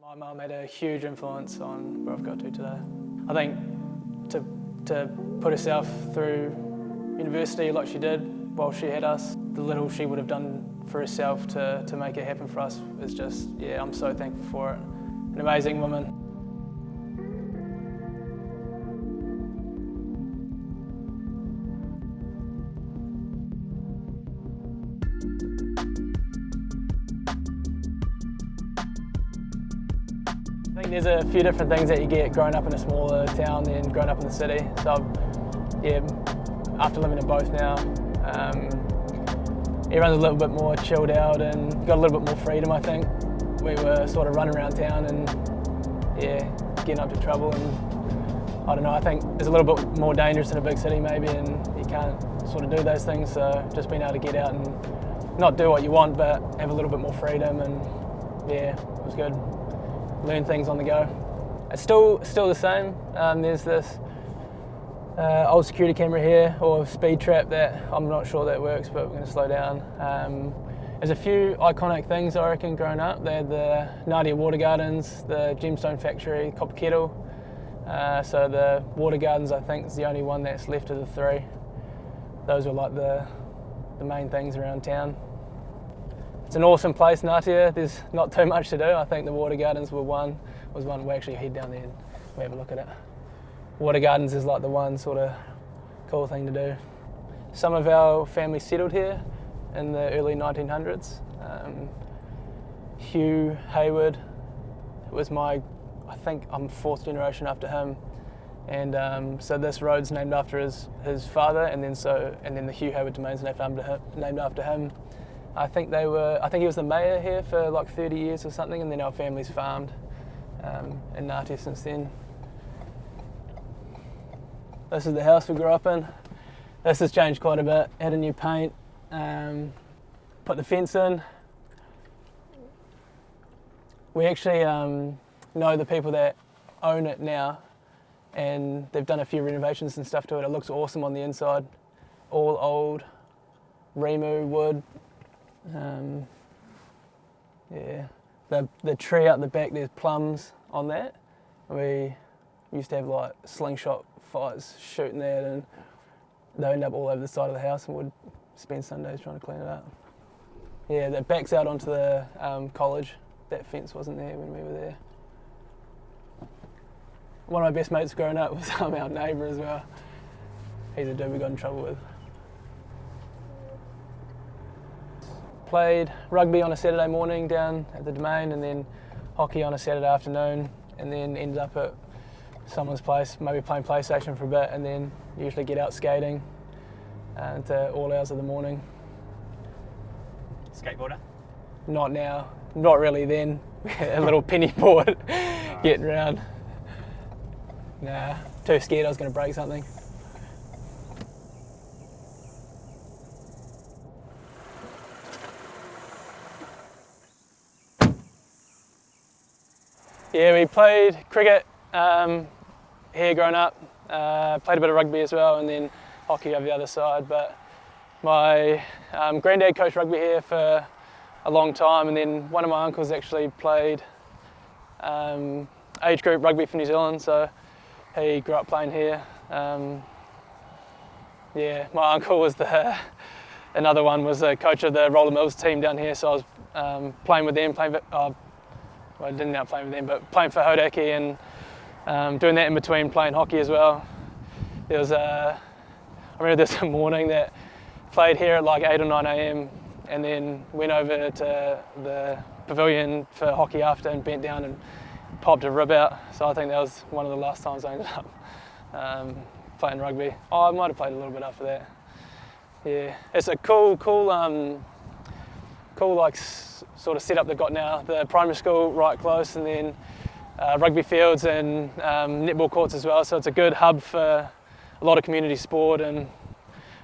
My mum had a huge influence on where I've got to today. I think to put herself through university like she did while she had us, the little she would have done for herself to make it happen for us is just, yeah, I'm so thankful for it. An amazing woman. I think there's a few different things that you get growing up in a smaller town than growing up in the city. So, yeah, after living in both now, everyone's a little bit more chilled out and got a little bit more freedom, I think. We were sort of running around town and, yeah, getting up to trouble, and I don't know, I think it's a little bit more dangerous in a big city maybe, and you can't sort of do those things, so just being able to get out and not do what you want but have a little bit more freedom, and yeah, it was good. Learn things on the go. It's still the same. There's this old security camera here, or speed trap that I'm not sure that works, but we're going to slow down. There's a few iconic things I reckon growing up. They had the Ngatea water gardens, the gemstone factory, copper kettle. So the water gardens, I think, is the only one that's left of the three. Those were like the main things around town. It's an awesome place, Ngatea. There's not too much to do. I think the water gardens was one. We actually head down there and we have a look at it. Water gardens is like the one sort of cool thing to do. Some of our family settled here in the early 1900s. Hugh Hayward was I think I'm fourth generation after him. And so this road's named after his father, and then the Hugh Hayward domain's named after him. I think he was the mayor here for like 30 years or something, and then our family's farmed in Ngatea since then. This is the house we grew up in. This has changed quite a bit. Had a new paint, put the fence in. We actually know the people that own it now, and they've done a few renovations and stuff to it. It looks awesome on the inside. All old Remu wood. Yeah, the tree out the back, there's plums on that. We used to have like slingshot fights shooting that, and they end up all over the side of the house, and we'd spend Sundays trying to clean it up. Yeah, that backs out onto the college. That fence wasn't there when we were there. One of my best mates growing up was our neighbour as well. He's a dude we got in trouble with. Played rugby on a Saturday morning down at the Domain, and then hockey on a Saturday afternoon, and then ended up at someone's place, maybe playing PlayStation for a bit, and then usually get out skating into all hours of the morning. Skateboarder? Not now, not really then. A little penny board getting around. Nah, too scared I was going to break something. Yeah, we played cricket here growing up, played a bit of rugby as well, and then hockey over the other side. But my granddad coached rugby here for a long time, and then one of my uncles actually played age group rugby for New Zealand, so he grew up playing here. Yeah, my uncle was another one was the coach of the Roller Mills team down here, so I was playing with them, I didn't end up playing with them, but playing for Hodaki and doing that in between playing hockey as well. I remember there was a morning that played here at like 8 or 9 a.m. and then went over to the pavilion for hockey after and bent down and popped a rib out. So I think that was one of the last times I ended up playing rugby. Oh, I might have played a little bit after that. Yeah, it's a cool like sort of setup they've got now. The primary school right close, and then rugby fields and netball courts as well. So it's a good hub for a lot of community sport. And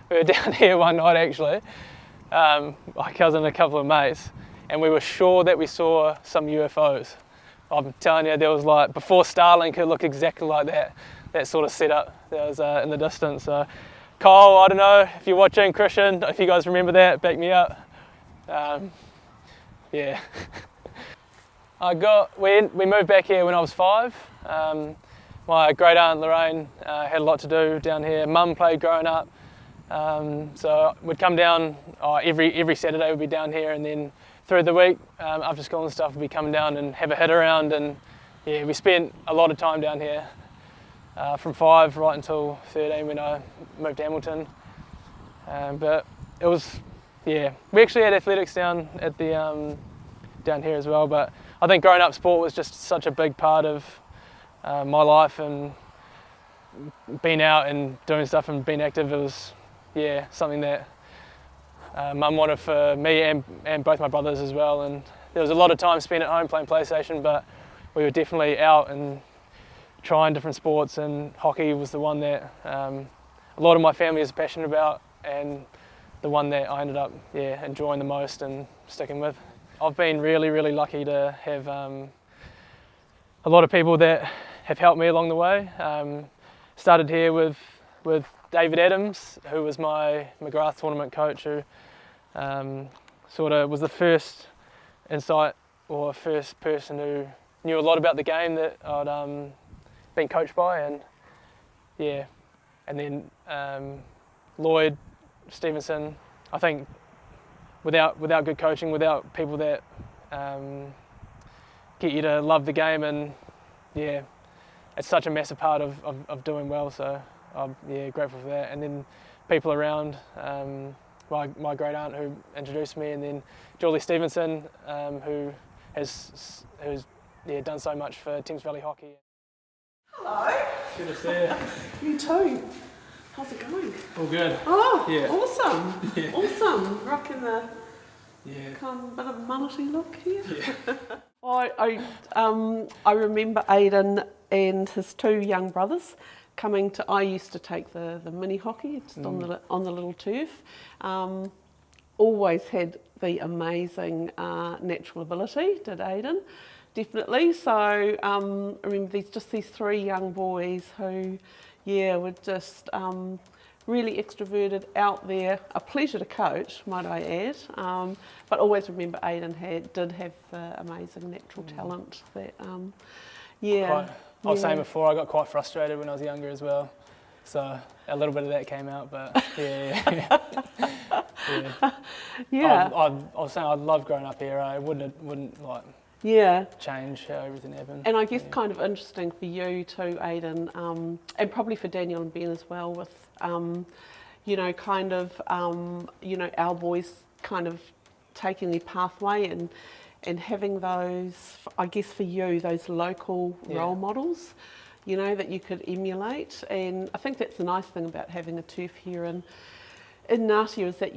we were down here one night actually, my cousin and a couple of mates, and we were sure that we saw some UFOs. I'm telling you, there was like, before Starlink, it looked exactly like that sort of setup that was in the distance. So Kyle, I don't know if you're watching, Christian, if you guys remember that, back me up. Yeah. We moved back here when I was 5. My great aunt Lorraine had a lot to do down here. Mum played growing up, so we'd come down every Saturday. We'd be down here, and then through the week after school and stuff, we'd be coming down and have a hit around. And yeah, we spent a lot of time down here from 5 right until 13 when I moved to Hamilton. But it was, yeah, we actually had athletics down at the down here as well. But I think growing up, sport was just such a big part of my life, and being out and doing stuff and being active, it was, yeah, something that Mum wanted for me and both my brothers as well. And there was a lot of time spent at home playing PlayStation, but we were definitely out and trying different sports, and hockey was the one that a lot of my family is passionate about, and the one that I ended up enjoying the most and sticking with. I've been really, really lucky to have a lot of people that have helped me along the way. Started here with David Adams, who was my McGrath tournament coach, who sort of was the first insight or first person who knew a lot about the game that I'd been coached by, and then Lloyd Stevenson. I think without good coaching, without people that get you to love the game, and it's such a massive part of doing well, so I'm grateful for that. And then people around, my great aunt who introduced me, and then Julie Stevenson, who's done so much for Thames Valley Hockey. Hello. Good to see you. You too. How's it going? All good. Oh, yeah. Awesome. Yeah. Awesome. Rocking the kind of bit of mullety look here. Yeah. I remember Aidan and his 2 young brothers coming to. I used to take the mini hockey just on the little turf. Always had the amazing natural ability, did Aidan, definitely. So I remember these 3 young boys who, were just really extroverted, out there, a pleasure to coach, might I add. But always remember Aidan did have the amazing natural talent that, I was saying before, I got quite frustrated when I was younger as well. So a little bit of that came out, but yeah. I was saying I loved growing up here. I wouldn't like change how everything happened. And I guess kind of interesting for you too, Aidan, and probably for Daniel and Ben as well, with our boys kind of taking their pathway and having those, I guess for you, those local role models, that you could emulate. And I think that's the nice thing about having a turf here in Ngatea, is that,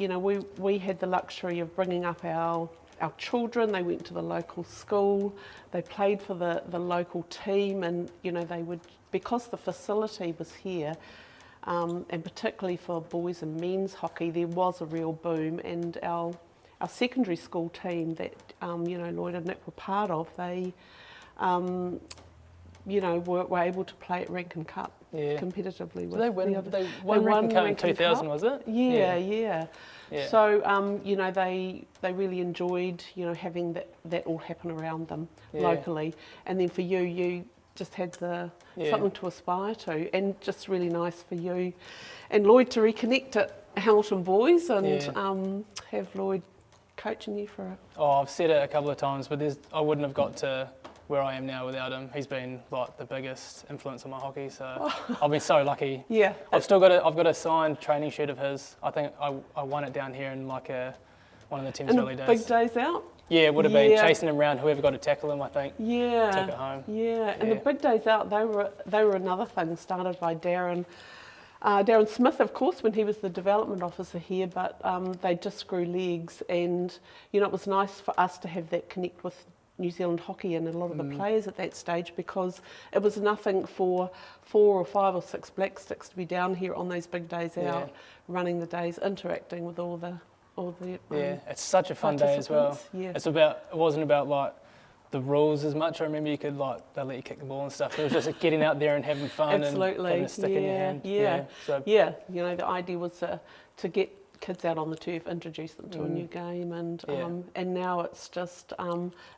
we had the luxury of bringing up our children. They went to the local school, they played for the local team, and they would, because the facility was here, and particularly for boys and men's hockey, there was a real boom. And our secondary school team that Lloyd and Nick were part of, they were able to play at Rankin Cup competitively. So they won Rankin Cup in 2000, was it? Yeah. So they really enjoyed having that all happen around them locally. And then for you just had something to aspire to, and just really nice for you and Lloyd to reconnect at Hamilton Boys and have Lloyd coaching you for it. I've said it a couple of times, but I wouldn't have got to where I am now without him. He's been like the biggest influence on my hockey, so I've been so lucky. Yeah. I've got a signed training shirt of his. I think I won it down here in like one of the Thames Valley days. Big days out? Yeah, it would have been chasing him around, whoever got to tackle him, I think. Yeah. Took it home. Yeah. And the big days out, they were another thing started by Darren. Darren Smith, of course, when he was the development officer here, but they just grew legs, and it was nice for us to have that connect with New Zealand hockey and a lot of the players at that stage, because it was nothing for 4 or 5 or 6 Black Sticks to be down here on those big days out, running the days, interacting with all the it's such a fun day as well. Yeah. It wasn't about like the rules as much. I remember you could they let you kick the ball and stuff. It was just getting out there and having fun. Absolutely. And having a stick in your hand. The idea was to get kids out on the turf, introduce them to a new game, and now it's just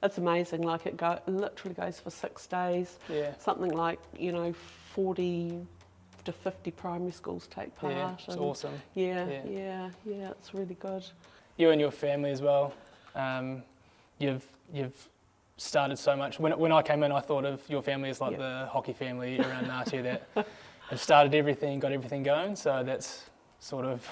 it's amazing. Like it literally goes for 6 days. Yeah. Something like 40 to 50 primary schools take part. Yeah, it's awesome. Yeah, it's really good. You and your family as well. You've started so much. When I came in, I thought of your family as like the hockey family around Ngatea that have started everything, got everything going. So that's sort of,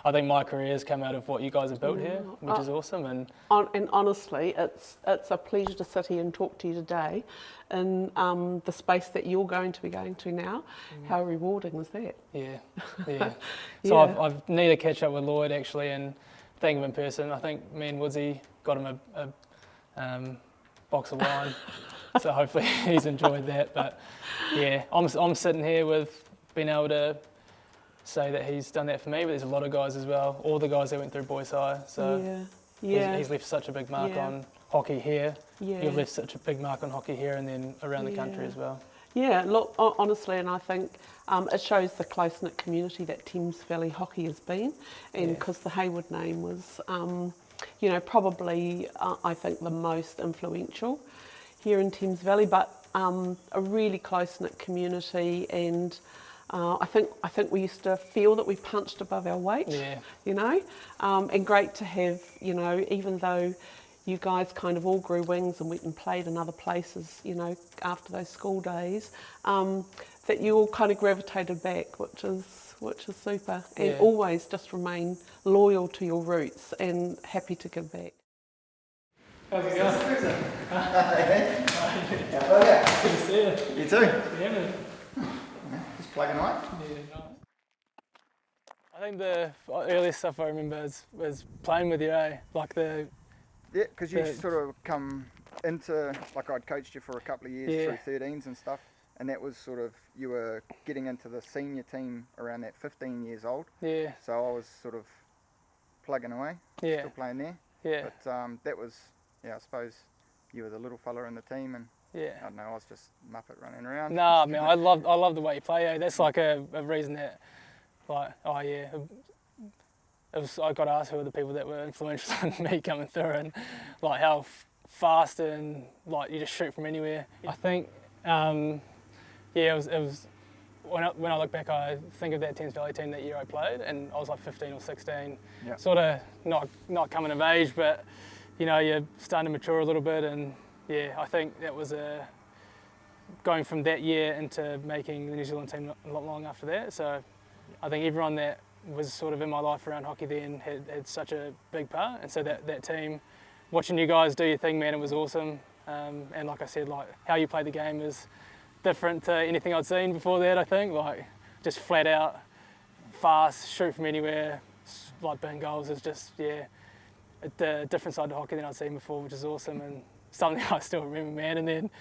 I think my career has come out of what you guys have built here, which is awesome. And honestly, it's a pleasure to sit here and talk to you today in the space that you're going to be going to now. How rewarding is that? Yeah. So I need to catch up with Lloyd actually and thank him in person. I think me and Woodsy got him a box of wine, so hopefully he's enjoyed that. But yeah, I'm sitting here with being able to say that he's done that for me, but there's a lot of guys as well, all the guys that went through Boys High, so he's left such a big mark on hockey here. You've left such a big mark on hockey here and then around the country as well. Yeah, look, honestly, and I think it shows the close-knit community that Thames Valley hockey has been, and because the Hayward name was, probably, I think, the most influential here in Thames Valley, but a really close-knit community, and I think we used to feel that we punched above our weight, and great to have, even though you guys kind of all grew wings and went and played in other places, after those school days, that you all kind of gravitated back, which is super, and always just remain loyal to your roots and happy to give back. How's it going? Hey, how are you? Good to see you. You too? Yeah, man. Just plugging away? Yeah, nice. I think the earliest stuff I remember was playing with you, like the... Yeah, because you sort of come into, like I'd coached you for a couple of years through 13s and stuff, and that was sort of, you were getting into the senior team around that 15 years old. Yeah. So I was sort of plugging away, still playing there. Yeah. But that was, I suppose you were the little fella in the team, and I don't know, I was just muppet running around. Nah, man, I love the way you play. That's like a reason that, like, I got asked who were the people that were influential in me coming through, and like how fast and like you just shoot from anywhere. I think, it was when I look back, I think of that Thames Valley team that year I played, and I was like 15 or 16, sort of not coming of age, but you're starting to mature a little bit, and I think that was going from that year into making the New Zealand team not long after that. So I think everyone that was sort of in my life around hockey then had such a big part, and so that team, watching you guys do your thing, man, it was awesome. And like I said, like how you play the game is different to anything I'd seen before that. I think like just flat out, fast, shoot from anywhere, like burn goals is just a different side to hockey than I'd seen before, which is awesome and something I still remember, man. And then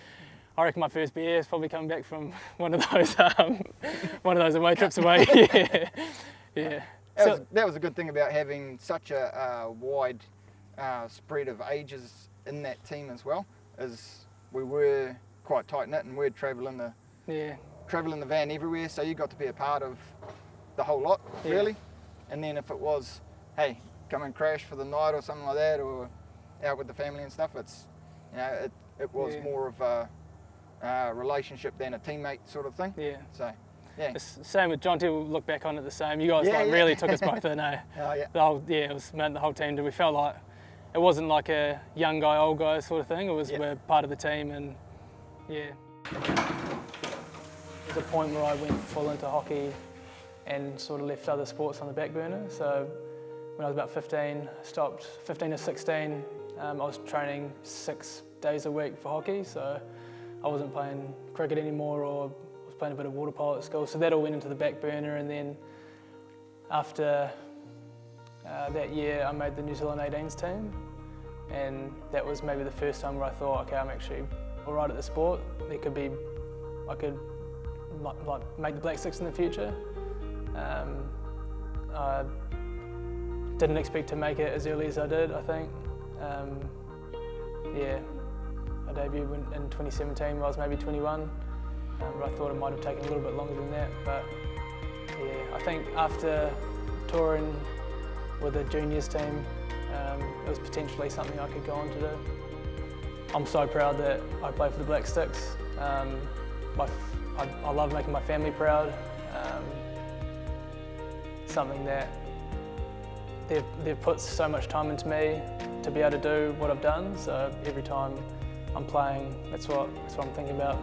I reckon my first beer is probably coming back from one of those away trips away. Yeah. That was a good thing about having such a wide spread of ages in that team as well, is we were quite tight-knit and we'd travel in the van everywhere, so you got to be a part of the whole lot, really. And then if it was, hey, come and crash for the night or something like that, or out with the family and stuff, it's, it was more of a relationship than a teammate sort of thing. Yeah. So. Yeah. It's same with John T. We'll look back on it the same. You guys really took us both in, eh? Oh, yeah. It was meant the whole team did. We felt like it wasn't like a young guy, old guy sort of thing. It was we're part of the team, and There's a point where I went full into hockey and sort of left other sports on the back burner. So when I was about 15, stopped 15 to 16. I was training 6 days a week for hockey, so I wasn't playing cricket anymore or playing a bit of water polo at school, so that all went into the back burner. And then after that year I made the New Zealand 18s team, and that was maybe the first time where I thought, okay, I'm actually all right at the sport. I could like make the Black Sticks in the future. I didn't expect to make it as early as I did, I think. I debuted in 2017 when I was maybe 21. But I thought it might have taken a little bit longer than that. But I think after touring with the juniors team, it was potentially something I could go on to do. I'm so proud that I play for the Black Sticks. I love making my family proud. Something that they've put so much time into me to be able to do what I've done. So every time I'm playing, that's what I'm thinking about.